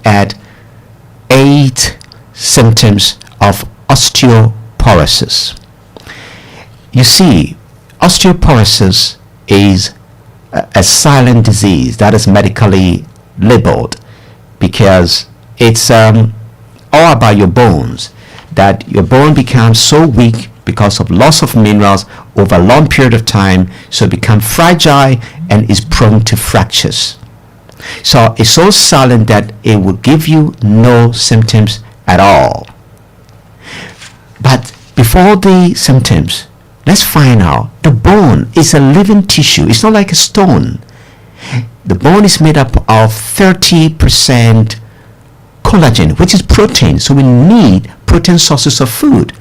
at 8 symptoms of osteoporosis. You see, osteoporosis is a silent disease that is medically labeled because it's all about your bones, that your bone becomes so weak because of loss of minerals over a long period of time, so it becomes fragile and is prone to fractures. So it's so silent that it will give you no symptoms at all. But before the symptoms, let's find out the bone is a living tissue. It's not like a stone. The bone is made up of 30% collagen, which is protein. So we need protein sources of food.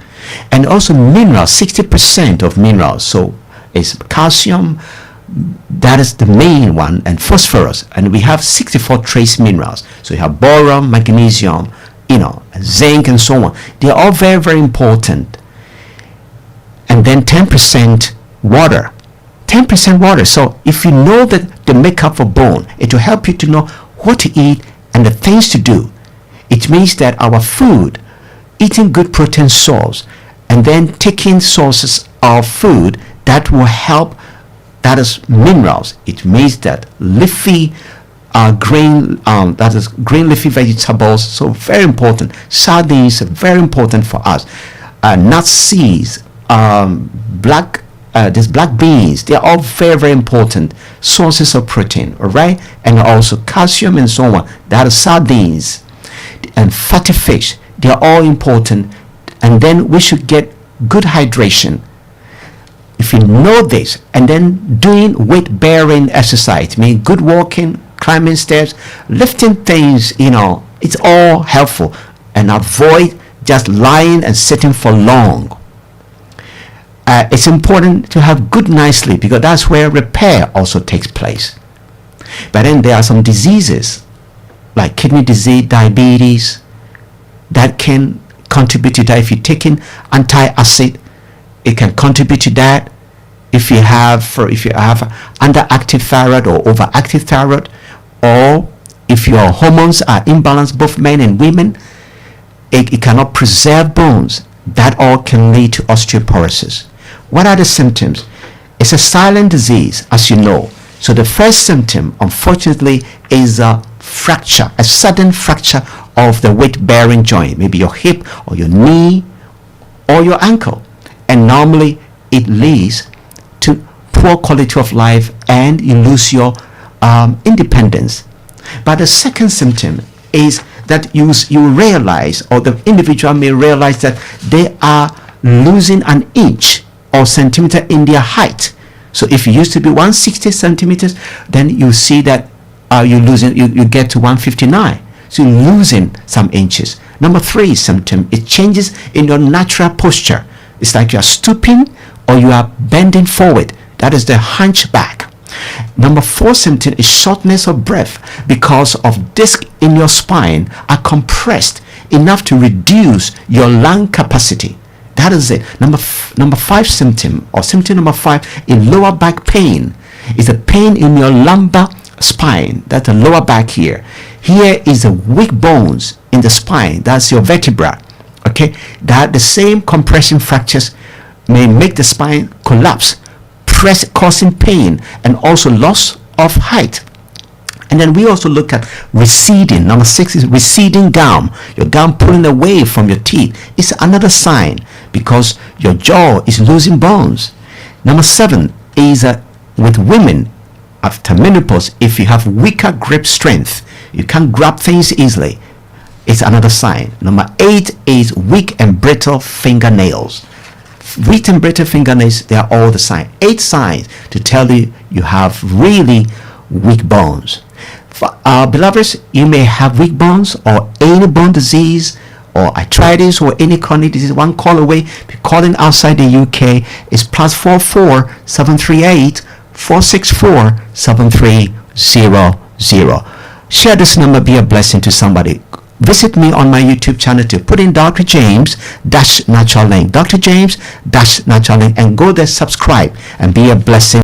And also minerals, 60% of minerals. So it's calcium, that is the main one, and phosphorus. And we have 64 trace minerals. So you have boron, magnesium, zinc, and so on. They're all very, very important. And then 10% water. 10% water. So if you know that the makeup of bone, it will help you to know what to eat and the things to do. It means that our food, eating good protein source, and then taking sources of food that will help, that is minerals. It means that leafy green, that is green leafy vegetables, so very important. Sardines are very important for us. Nut seeds, black beans, they are all very, very important sources of protein, all right? And also calcium and so on. That is sardines and fatty fish. They are all important. And then we should get good hydration. If you know this, and then doing weight-bearing exercise, meaning good walking, climbing stairs, lifting things, it's all helpful. And avoid just lying and sitting for long. It's important to have good night's sleep because that's where repair also takes place. But then there are some diseases like kidney disease, diabetes, that can contribute to that. If you're taking anti-acid, it can contribute to that. If you have underactive thyroid or overactive thyroid, or if your hormones are imbalanced, both men and women, it cannot preserve bones. That all can lead to osteoporosis. What are the symptoms? It's a silent disease, as you know. So the first symptom, unfortunately, is a fracture, a sudden fracture of the weight-bearing joint, maybe your hip or your knee or your ankle. And normally it leads to poor quality of life and you lose your independence. But the second symptom is that you realize, or the individual may realize, that they are losing an inch or centimeter in their height. So if you used to be 160 centimeters, then you see that you get to 159. So you're losing some inches. Number 3 symptom, it changes in your natural posture. It's like you are stooping or you are bending forward. That is the hunchback. Number 4 symptom is shortness of breath because of discs in your spine are compressed enough to reduce your lung capacity. That is it. Number 5 symptom, or symptom number 5, is lower back pain. It's a pain in your lumbar spine. That's the lower back here. Here is the weak bones in the spine. That's your vertebra. Okay, that the same compression fractures may make the spine collapse, causing pain and also loss of height. And then we also look at receding. Number 6 is receding gum. Your gum pulling away from your teeth. It's another sign because your jaw is losing bones. Number 7 is with women after menopause. If you have weaker grip strength, you can't grab things easily, it's another sign. Number 8 is weak and brittle fingernails. Weak and brittle fingernails, they are all the signs. 8 signs to tell you you have really weak bones. For our beloveds, you may have weak bones or any bone disease or arthritis or any chronic disease. One call away. Calling outside the UK is +44 738 464 7300. Share this number, be a blessing to somebody. Visit me on my YouTube channel to put in Dr. James Natural Link, Dr. James Natural Link, and go there, subscribe, and be a blessing.